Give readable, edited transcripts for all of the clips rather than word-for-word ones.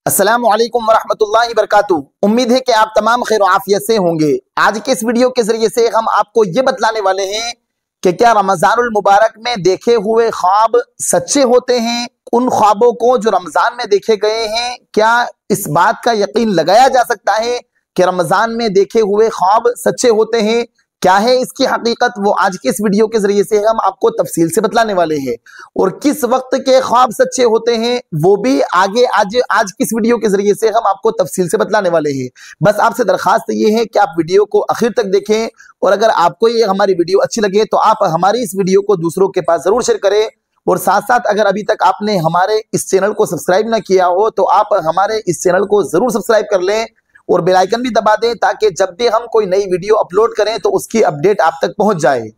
अस्सलामु अलैकुम वरहमतुल्लाहि वबरकातुहू। उम्मीद है कि आप तमाम खैर आफियत से होंगे। आज के इस वीडियो के जरिए से हम आपको ये बतलाने वाले हैं कि क्या रमजानुल मुबारक में देखे हुए ख्वाब सच्चे होते हैं। उन ख्वाबों को जो रमजान में देखे गए हैं, क्या इस बात का यकीन लगाया जा सकता है कि रमजान में देखे हुए ख्वाब सच्चे होते हैं। क्या है इसकी हकीकत, वो आज के इस वीडियो के जरिए से हम आपको तफसील से बतलाने वाले हैं। और किस वक्त के ख्वाब सच्चे होते हैं वो भी आगे आज की इस वीडियो के जरिए से हम आपको तफसील से बतलाने वाले हैं। बस आपसे दरखास्त ये है कि आप वीडियो को आखिर तक देखें, और अगर आपको ये हमारी वीडियो अच्छी लगे तो आप हमारी इस वीडियो को दूसरों के पास जरूर शेयर करें। और साथ साथ अगर अभी तक आपने हमारे इस चैनल को सब्सक्राइब ना किया हो तो आप हमारे इस चैनल को जरूर सब्सक्राइब कर लें और बेल आइकन भी दबा दें, ताकि जब भी हम कोई नई वीडियो अपलोड करें तो उसकी अपडेट आप तक पहुंच जाए।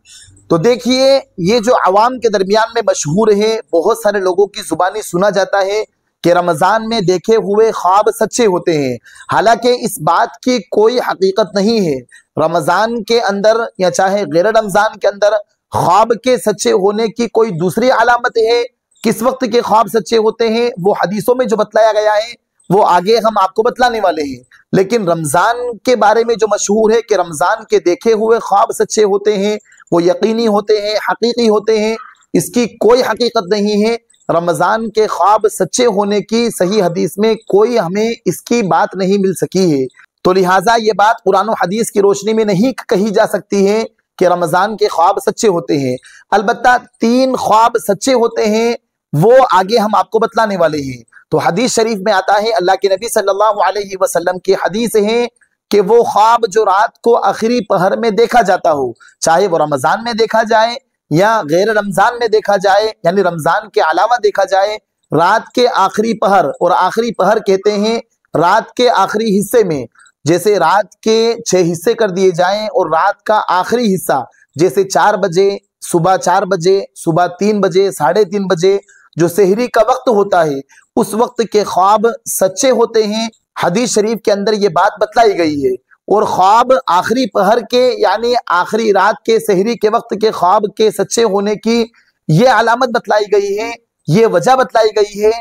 तो देखिए, ये जो आवाम के दरमियान में मशहूर है, बहुत सारे लोगों की जुबानी सुना जाता है कि रमजान में देखे हुए ख्वाब सच्चे होते हैं। हालांकि इस बात की कोई हकीकत नहीं है। रमजान के अंदर या चाहे गैर रमजान के अंदर ख्वाब के सच्चे होने की कोई दूसरी अलामत है। किस वक्त के ख्वाब सच्चे होते हैं वो हदीसों में जो बतलाया गया है वो आगे हम आपको बतलाने वाले हैं। लेकिन रमजान के बारे में जो मशहूर है कि रमजान के देखे हुए ख्वाब सच्चे होते हैं, वो यकीनी होते हैं, हकीकी होते हैं, इसकी कोई हकीकत नहीं है। रमजान के ख्वाब सच्चे होने की सही हदीस में कोई हमें इसकी बात नहीं मिल सकी है। तो लिहाजा ये बात कुरान और हदीस की रोशनी में नहीं कही जा सकती है कि रमजान के ख्वाब सच्चे होते हैं। अलबत्ता 3 ख्वाब सच्चे होते हैं, वो आगे हम आपको बतलाने वाले हैं। तो हदीस शरीफ में आता है, अल्लाह के नबी सल्लल्लाहु अलैहि वसल्लम की हदीस है कि वो ख्वाब जो रात को आखिरी पहर में देखा जाता हो, चाहे वो रमजान में देखा जाए या गैर रमजान में देखा जाए, यानी रमजान के अलावा देखा जाए, रात के आखिरी पहर, और आखिरी पहर कहते हैं रात के आखिरी हिस्से में, जैसे रात के 6 हिस्से कर दिए जाएं और रात का आखिरी हिस्सा जैसे 4 बजे, सुबह 4 बजे, सुबह 3 बजे, 3:30 बजे जो सेहरी का वक्त होता है, उस वक्त के ख्वाब सच्चे होते हैं। हदीस शरीफ के अंदर ये बात बतलाई गई है। और ख्वाब आखिरी पहर के यानी आखिरी रात के सेहरी के वक्त के ख्वाब के सच्चे होने की ये अलामत बतलाई गई है, ये वजह बतलाई गई है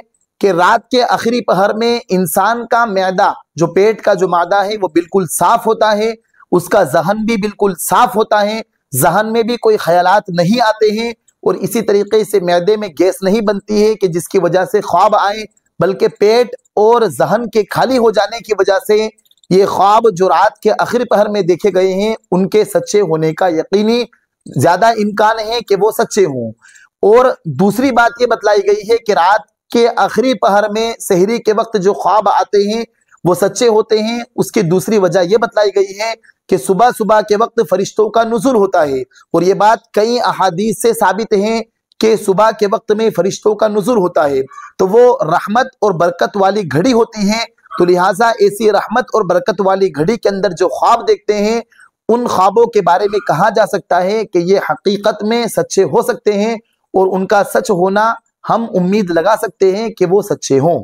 कि रात के आखिरी पहर में इंसान का मैदा, जो पेट का जो मादा है, वो बिल्कुल साफ होता है, उसका जहन भी बिल्कुल साफ होता है, जहन में भी कोई ख्यालात नहीं आते हैं, और इसी तरीके से मैदे में गैस नहीं बनती है कि जिसकी वजह से ख्वाब आए, बल्कि पेट और जहन के खाली हो जाने की वजह से ये ख्वाब जो रात के आखिरी पहर में देखे गए हैं उनके सच्चे होने का यकीनी ज्यादा इम्कान है कि वो सच्चे हों। और दूसरी बात ये बतलाई गई है कि रात के आखिरी पहर में सेहरी के वक्त जो ख्वाब आते हैं वो सच्चे होते हैं। उसकी दूसरी वजह यह बतलाई गई है कि सुबह सुबह के वक्त फरिश्तों का नुज़ुल होता है, और ये बात कई अहादीस से साबित है कि सुबह के वक्त में फरिश्तों का नुज़ुल होता है, तो वो रहमत और बरकत वाली घड़ी होती है। तो लिहाजा ऐसी रहमत और बरकत वाली घड़ी के अंदर जो ख्वाब देखते हैं, उन ख्वाबों के बारे में कहा जा सकता है कि ये हकीकत में सच्चे हो सकते हैं, और उनका सच होना हम उम्मीद लगा सकते हैं कि वो सच्चे हों।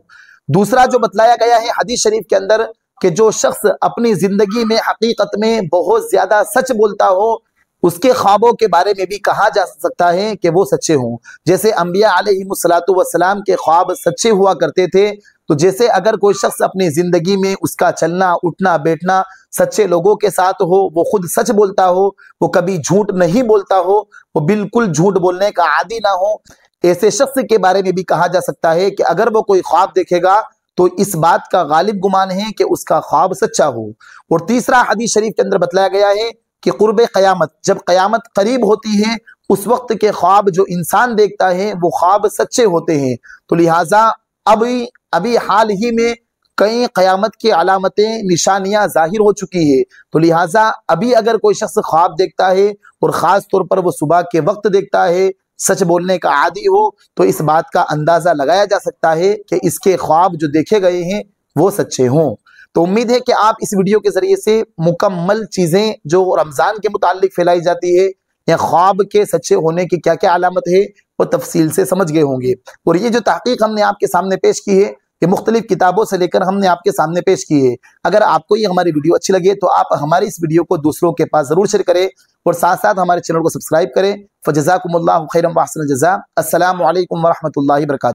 दूसरा जो बतलाया गया है हदीस शरीफ के अंदर कि जो शख्स अपनी जिंदगी में हकीकत में बहुत ज्यादा सच बोलता हो, उसके ख्वाबों के बारे में भी कहा जा सकता है कि वो सच्चे हों। जैसे अंबिया अलैहिमुस्सलातु वस्सलाम के ख्वाब सच्चे हुआ करते थे। तो जैसे अगर कोई शख्स अपनी जिंदगी में उसका चलना उठना बैठना सच्चे लोगों के साथ हो, वो खुद सच बोलता हो, वो कभी झूठ नहीं बोलता हो, वो बिल्कुल झूठ बोलने का आदी ना हो, ऐसे शख्स के बारे में भी कहा जा सकता है कि अगर वो कोई ख्वाब देखेगा तो इस बात का गालिब गुमान है कि उसका ख्वाब सच्चा हो। और तीसरा हदीस शरीफ के अंदर बतलाया गया है कि कुर्बे क़यामत, जब क़यामत करीब होती है, उस वक्त के ख्वाब जो इंसान देखता है वो ख्वाब सच्चे होते हैं। तो लिहाजा अभी हाल ही में कई क़यामत की अलामतें निशानियां जाहिर हो चुकी है। तो लिहाजा अभी अगर कोई शख्स ख्वाब देखता है और ख़ास तौर पर वो सुबह के वक्त देखता है, सच बोलने का आदी हो, तो इस बात का अंदाजा लगाया जा सकता है कि इसके ख्वाब जो देखे गए हैं वो सच्चे हों। तो उम्मीद है कि आप इस वीडियो के जरिए से मुकम्मल चीजें जो रमजान के मुताल्लिक फैलाई जाती है या ख्वाब के सच्चे होने की क्या क्या अलामत है वो तफसील से समझ गए होंगे। और ये जो तहकीक हमने आपके सामने पेश की है, ये मुख्तलिफ किताबों से लेकर हमने आपके सामने पेश की है। अगर आपको ये हमारी वीडियो अच्छी लगे तो आप हमारी इस वीडियो को दूसरों के पास जरूर शेयर करें, और साथ साथ हमारे चैनल को सब्सक्राइब करें। फजज़ाकुमुल्लाहु खैरन व अहसन जज़ा। अस्सलामु अलैकुम व रहमतुल्लाहि व बरकातुहू।